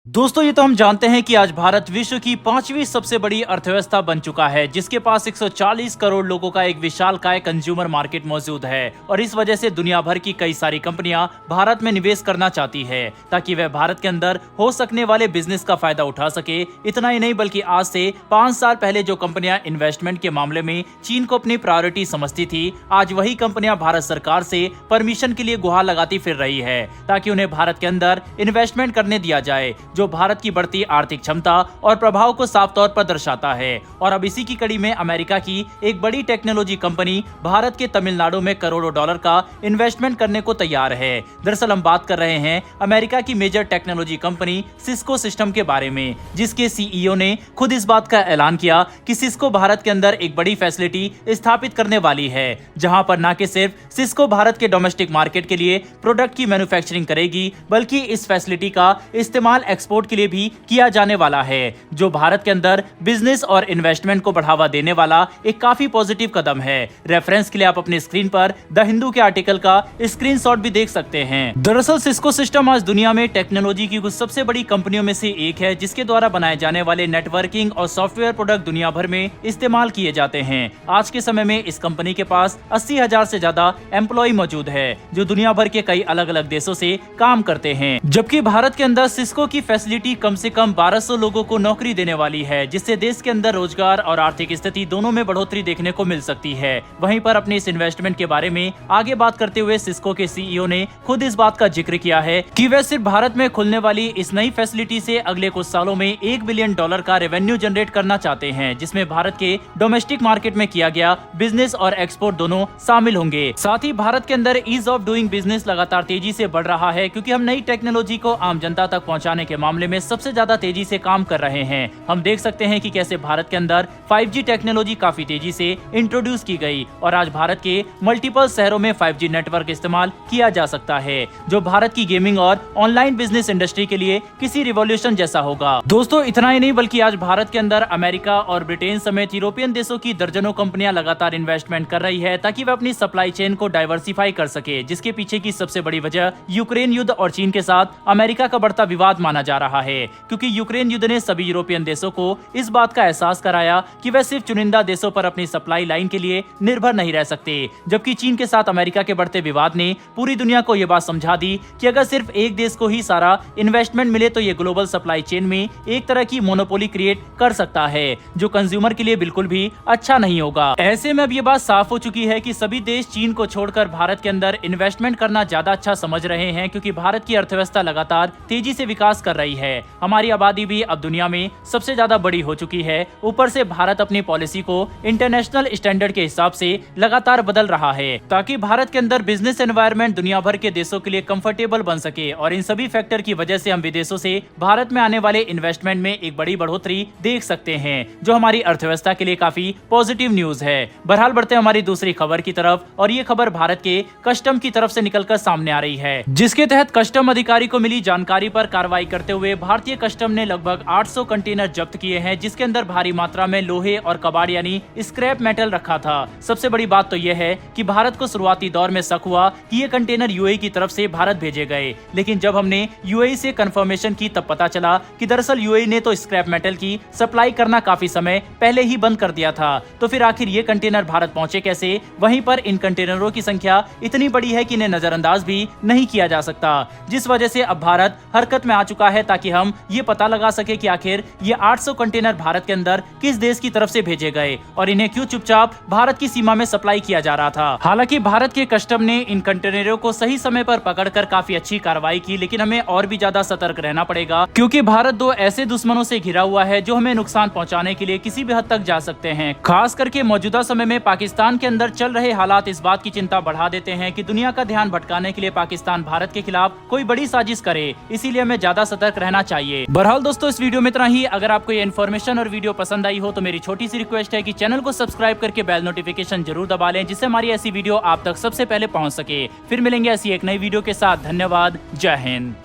दोस्तों ये तो हम जानते हैं कि आज भारत विश्व की 5वीं सबसे बड़ी अर्थव्यवस्था बन चुका है, जिसके पास 140 करोड़ लोगों का एक विशालकाय कंज्यूमर मार्केट मौजूद है। और इस वजह से दुनिया भर की कई सारी कंपनियां भारत में निवेश करना चाहती है ताकि वह भारत के अंदर हो सकने वाले बिजनेस का फायदा उठा सके। इतना ही नहीं बल्कि आज से 5 साल पहले जो कंपनियां इन्वेस्टमेंट के मामले में चीन को अपनी प्रायोरिटी समझती थी, आज वही कंपनियां भारत सरकार से परमिशन के लिए गुहार लगाती फिर रही है ताकि उन्हें भारत के अंदर इन्वेस्टमेंट करने दिया जाए, जो भारत की बढ़ती आर्थिक क्षमता और प्रभाव को साफ तौर पर दर्शाता है। और अब इसी की कड़ी में अमेरिका की एक बड़ी टेक्नोलॉजी कंपनी भारत के तमिलनाडु में करोड़ों डॉलर का इन्वेस्टमेंट करने को तैयार है। दरअसल हम बात कर रहे हैं अमेरिका की major technology company Cisco System के बारे में, जिसके सीईओ ने खुद इस बात का ऐलान किया कि सिस्को भारत के अंदर एक बड़ी फैसिलिटी स्थापित करने वाली है, जहां पर न कि सिर्फ सिस्को भारत के डोमेस्टिक मार्केट के लिए प्रोडक्ट की मैन्युफैक्चरिंग करेगी, बल्कि इस फैसिलिटी का इस्तेमाल एक्सपोर्ट के लिए भी किया जाने वाला है, जो भारत के अंदर बिजनेस और इन्वेस्टमेंट को बढ़ावा देने वाला एक काफी पॉजिटिव कदम है। रेफरेंस के लिए आप अपनी स्क्रीन पर द हिंदू के आर्टिकल का स्क्रीनशॉट भी देख सकते हैं। दरअसल सिस्को सिस्टम आज दुनिया में टेक्नोलॉजी की कुछ सबसे बड़ी कंपनियों में से एक है, जिसके द्वारा बनाए जाने वाले नेटवर्किंग और सॉफ्टवेयर प्रोडक्ट दुनिया भर में इस्तेमाल किए जाते हैं। आज के समय में इस कंपनी के पास 80,000 से ज्यादा एम्प्लॉय मौजूद है, जो दुनिया भर के कई अलग अलग देशों से काम करते हैं। जबकि भारत के अंदर सिस्को की फैसिलिटी कम से कम 1200 लोगों को नौकरी देने वाली है, जिससे देश के अंदर रोजगार और आर्थिक स्थिति दोनों में बढ़ोतरी देखने को मिल सकती है। वहीं पर अपने इस इन्वेस्टमेंट के बारे में आगे बात करते हुए सिस्को के सीईओ ने खुद इस बात का जिक्र किया है कि वे सिर्फ भारत में खुलने वाली इस नई फैसिलिटी से अगले कुछ सालों में $1 बिलियन का रेवेन्यू जनरेट करना चाहते हैं, जिसमें भारत के डोमेस्टिक मार्केट में किया गया बिजनेस और एक्सपोर्ट दोनों शामिल होंगे। साथ ही भारत के अंदर ईज ऑफ डूइंग बिजनेस लगातार तेजी से बढ़ रहा है, क्योंकि हम नई टेक्नोलॉजी को आम जनता तक पहुंचाने के मामले में सबसे ज्यादा तेजी से काम कर रहे हैं। हम देख सकते हैं कि कैसे भारत के अंदर 5G टेक्नोलॉजी काफी तेजी से इंट्रोड्यूस की गई और आज भारत के मल्टीपल शहरों में 5G नेटवर्क इस्तेमाल किया जा सकता है, जो भारत की गेमिंग और ऑनलाइन बिजनेस इंडस्ट्री के लिए किसी रिवॉल्यूशन जैसा होगा। दोस्तों इतना ही नहीं बल्कि आज भारत के अंदर अमेरिका और ब्रिटेन समेत यूरोपियन देशों की दर्जनों कंपनियां लगातार इन्वेस्टमेंट कर रही है ताकि वह अपनी सप्लाई चेन को डाइवर्सिफाई कर सके, जिसके पीछे की सबसे बड़ी वजह यूक्रेन युद्ध और चीन के साथ अमेरिका का बढ़ता विवाद माना जा रहा है, क्योंकि यूक्रेन युद्ध ने सभी यूरोपियन देशों को इस बात का एहसास कराया कि वे सिर्फ चुनिंदा देशों पर अपनी सप्लाई लाइन के लिए निर्भर नहीं रह सकते। जबकि चीन के साथ अमेरिका के बढ़ते विवाद ने पूरी दुनिया को यह बात समझा दी कि अगर सिर्फ एक देश को ही सारा इन्वेस्टमेंट मिले तो ये ग्लोबल सप्लाई चेन में एक तरह की मोनोपोली क्रिएट कर सकता है, जो कंज्यूमर के लिए बिल्कुल भी अच्छा नहीं होगा। ऐसे में अब ये बात साफ हो चुकी है कि सभी देश चीन को छोड़कर भारत के अंदर इन्वेस्टमेंट करना ज्यादा अच्छा समझ रहे हैं, क्योंकि भारत की अर्थव्यवस्था लगातार तेजी से विकास कर रही है। हमारी आबादी भी अब दुनिया में सबसे ज्यादा बड़ी हो चुकी है। ऊपर से भारत अपनी पॉलिसी को इंटरनेशनल स्टैंडर्ड के हिसाब से लगातार बदल रहा है, ताकि भारत के अंदर बिजनेस एनवायरनमेंट दुनिया भर के देशों के लिए कंफर्टेबल बन सके। और इन सभी फैक्टर की वजह से हम विदेशों से भारत में आने वाले इन्वेस्टमेंट में एक बड़ी बढ़ोतरी देख सकते हैं, जो हमारी अर्थव्यवस्था के लिए काफी पॉजिटिव न्यूज है। बहरहाल बढ़ते हमारी दूसरी खबर की तरफ, और ये खबर भारत के कस्टम की तरफ से निकलकर सामने आ रही है, जिसके तहत कस्टम अधिकारी को मिली जानकारी पर कार्रवाई करते हुए भारतीय कस्टम ने लगभग 800 कंटेनर जब्त किए हैं, जिसके अंदर भारी मात्रा में लोहे और कबाड़ यानी स्क्रैप मेटल रखा था। सबसे बड़ी बात तो यह है कि भारत को शुरुआती दौर में शक हुआ कि ये कंटेनर यूएई की तरफ से भारत भेजे गए, लेकिन जब हमने यूएई से कंफर्मेशन की तब पता चला कि दरअसल यूएई ने तो स्क्रैप मेटल की सप्लाई करना काफी समय पहले ही बंद कर दिया था। तो फिर आखिर ये कंटेनर भारत पहुंचे कैसे? वहीं पर इन कंटेनरों की संख्या इतनी बड़ी है कि इन्हें नजरअंदाज भी नहीं किया जा सकता, जिस वजह से अब भारत हरकत में आ चुका है ताकि हम ये पता लगा सके कि आखिर ये 800 कंटेनर भारत के अंदर किस देश की तरफ से भेजे गए और इन्हें क्यों चुपचाप भारत की सीमा में सप्लाई किया जा रहा था। हालांकि भारत के कस्टम ने इन कंटेनरों को सही समय पर पकड़कर काफी अच्छी कार्रवाई की, लेकिन हमें और भी ज्यादा सतर्क रहना पड़ेगा, क्योंकि भारत दो ऐसे दुश्मनों से घिरा हुआ है जो हमें नुकसान पहुंचाने के लिए किसी भी हद तक जा सकते हैं। खास करके मौजूदा समय में पाकिस्तान के अंदर चल रहे हालात इस बात की चिंता बढ़ा देते हैं कि दुनिया का ध्यान भटकाने के लिए पाकिस्तान भारत के खिलाफ कोई बड़ी साजिश करे, इसीलिए हमें ज्यादा सतर्क रहना चाहिए। बहरहाल दोस्तों इस वीडियो में इतना ही। अगर आपको ये इन्फॉर्मेशन और वीडियो पसंद आई हो तो मेरी छोटी सी रिक्वेस्ट है कि चैनल को सब्सक्राइब करके बेल नोटिफिकेशन जरूर दबा लें, जिससे हमारी ऐसी वीडियो आप तक सबसे पहले पहुंच सके। फिर मिलेंगे ऐसी एक नई वीडियो के साथ। धन्यवाद। जय हिंद।